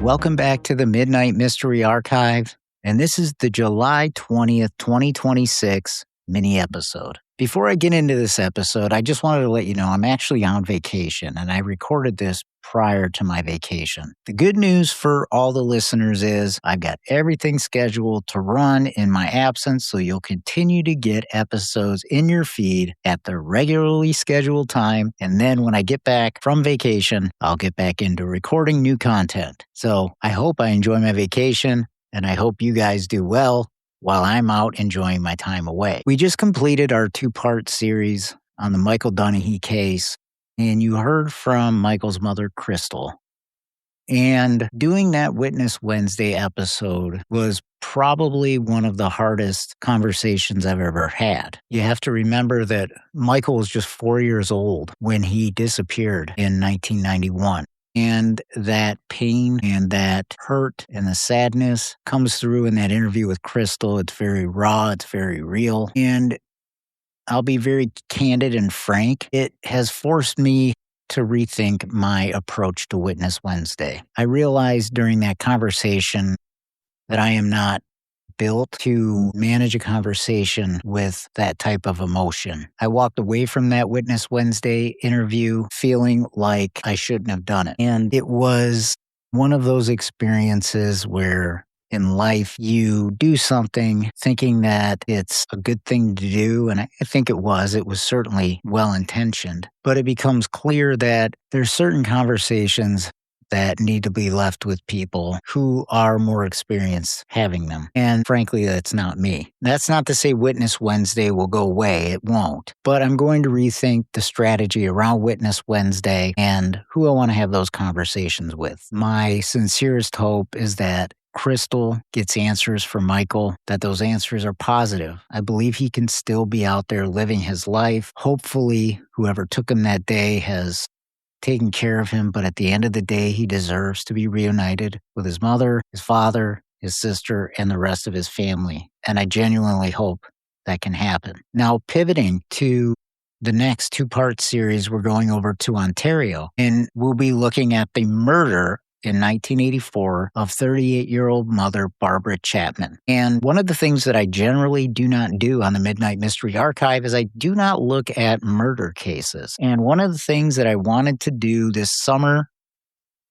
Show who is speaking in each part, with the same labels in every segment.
Speaker 1: Welcome back to the Midnight Mystery Archive, and this is the July 20th, 2026 mini episode. Before I get into this episode, I just wanted to let you know I'm actually on vacation, and I recorded this prior to my vacation. The good news for all the listeners is I've got everything scheduled to run in my absence, so you'll continue to get episodes in your feed at the regularly scheduled time. And then when I get back from vacation, I'll get back into recording new content. So I hope I enjoy my vacation, and I hope you guys do well while I'm out enjoying my time away. We just completed our 2-part series on the Michael Dunahee case, and you heard from Michael's mother, Crystal. And doing that Witness Wednesday episode was probably one of the hardest conversations I've ever had. You have to remember that Michael was just 4 years old when he disappeared in 1991. And that pain and that hurt and the sadness comes through in that interview with Crystal. It's very raw. It's very real. And I'll be very candid and frank. It has forced me to rethink my approach to Witness Wednesday. I realized during that conversation that I am not built to manage a conversation with that type of emotion. I walked away from that Witness Wednesday interview feeling like I shouldn't have done it. And it was one of those experiences where in life you do something thinking that it's a good thing to do. And I think it was certainly well-intentioned. But it becomes clear that there's certain conversations that need to be left with people who are more experienced having them. And frankly, that's not me. That's not to say Witness Wednesday will go away. It won't. But I'm going to rethink the strategy around Witness Wednesday and who I want to have those conversations with. My sincerest hope is that Crystal gets answers from Michael, that those answers are positive. I believe he can still be out there living his life. Hopefully, whoever took him that day has taken care of him, but at the end of the day, he deserves to be reunited with his mother, his father, his sister, and the rest of his family. And I genuinely hope that can happen. Now, pivoting to the next 2-part series, we're going over to Ontario, and we'll be looking at the murder in 1984 of 38-year-old mother Barbara Chapman. And one of the things that I generally do not do on the Midnight Mystery Archive is I do not look at murder cases. And one of the things that I wanted to do this summer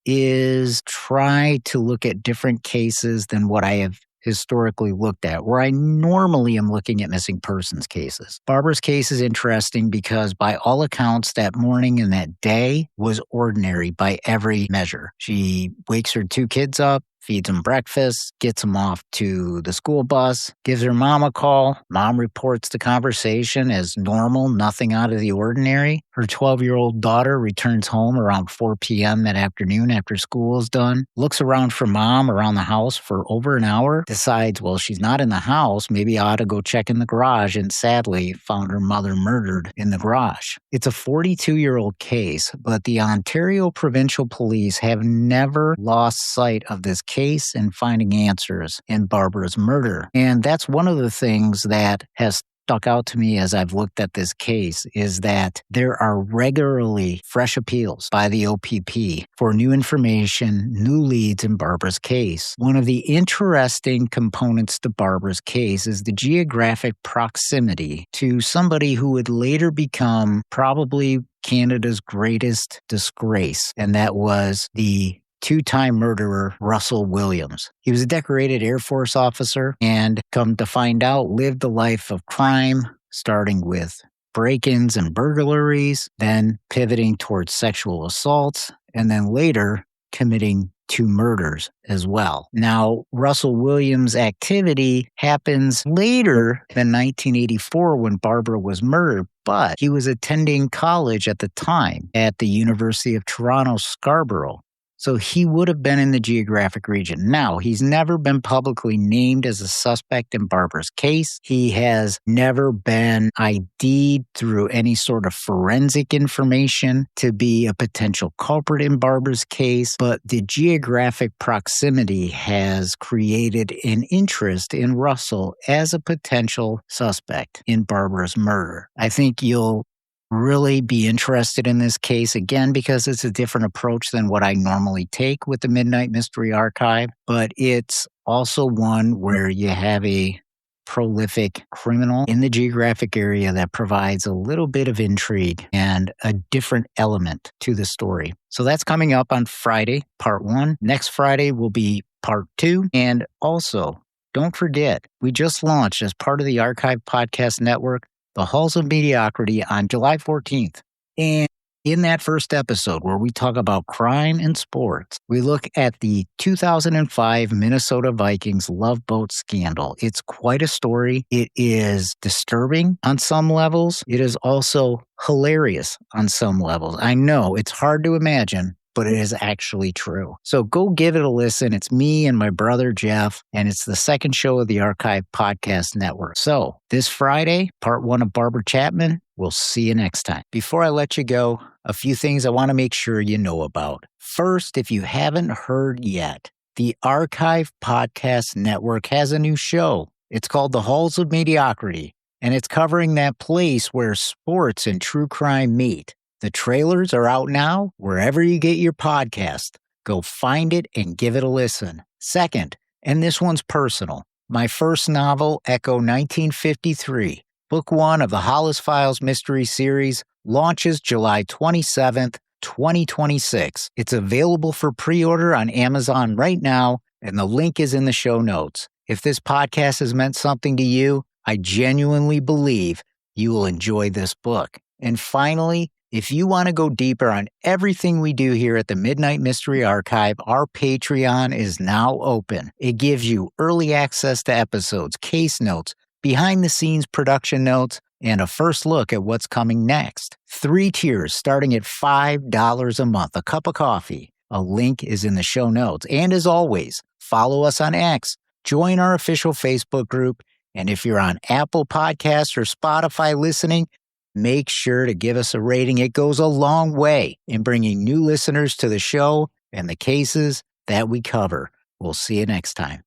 Speaker 1: is try to look at different cases than what I have historically looked at, where I normally am looking at missing persons cases. Barbara's case is interesting because by all accounts, that morning and that day was ordinary by every measure. She wakes her 2 kids up, feeds them breakfast, gets them off to the school bus, gives her mom a call. Mom reports the conversation as normal, nothing out of the ordinary. Her 12-year-old daughter returns home around 4 p.m. that afternoon after school is done, looks around for mom around the house for over an hour, decides, well, she's not in the house, maybe I ought to go check in the garage, and sadly found her mother murdered in the garage. It's a 42-year-old case, but the Ontario Provincial Police have never lost sight of this case and finding answers in Barbara's murder. And that's one of the things that has stuck out to me as I've looked at this case is that there are regularly fresh appeals by the OPP for new information, new leads in Barbara's case. One of the interesting components to Barbara's case is the geographic proximity to somebody who would later become probably Canada's greatest disgrace, and that was the 2-time murderer, Russell Williams. He was a decorated Air Force officer and, come to find out, lived a life of crime, starting with break-ins and burglaries, then pivoting towards sexual assaults, and then later committing 2 murders as well. Now, Russell Williams' activity happens later than 1984 when Barbara was murdered, but he was attending college at the time at the University of Toronto, Scarborough. So he would have been in the geographic region. Now, he's never been publicly named as a suspect in Barbara's case. He has never been ID'd through any sort of forensic information to be a potential culprit in Barbara's case, but the geographic proximity has created an interest in Russell as a potential suspect in Barbara's murder. I think you'll really be interested in this case again because it's a different approach than what I normally take with the Midnight Mystery Archive, but it's also one where you have a prolific criminal in the geographic area that provides a little bit of intrigue and a different element to the story. So that's coming up on Friday, part 1. Next Friday will be part 2. And also, don't forget, we just launched as part of the Archive Podcast Network, The Halls of Mediocrity on July 14th. And in that first episode where we talk about crime and sports, we look at the 2005 Minnesota Vikings Love Boat scandal. It's quite a story. It is disturbing on some levels. It is also hilarious on some levels. I know it's hard to imagine, but it is actually true. So go give it a listen. It's me and my brother, Jeff, and it's the second show of the Archive Podcast Network. So this Friday, part 1 of Barbara Chapman. We'll see you next time. Before I let you go, a few things I want to make sure you know about. First, if you haven't heard yet, the Archive Podcast Network has a new show. It's called The Halls of Mediocrity, and it's covering that place where sports and true crime meet. The trailers are out now, wherever you get your podcast. Go find it and give it a listen. Second, and this one's personal, my first novel, Echo 1953, Book 1 of the Hollis Files Mystery Series, launches July 27th, 2026. It's available for pre-order on Amazon right now, and the link is in the show notes. If this podcast has meant something to you, I genuinely believe you will enjoy this book. And finally, if you want to go deeper on everything we do here at the Midnight Mystery Archive, our Patreon is now open. It gives you early access to episodes, case notes, behind-the-scenes production notes, and a first look at what's coming next. 3 tiers starting at $5 a month, a cup of coffee. A link is in the show notes. And as always, follow us on X, join our official Facebook group, and if you're on Apple Podcasts or Spotify listening, make sure to give us a rating. It goes a long way in bringing new listeners to the show and the cases that we cover. We'll see you next time.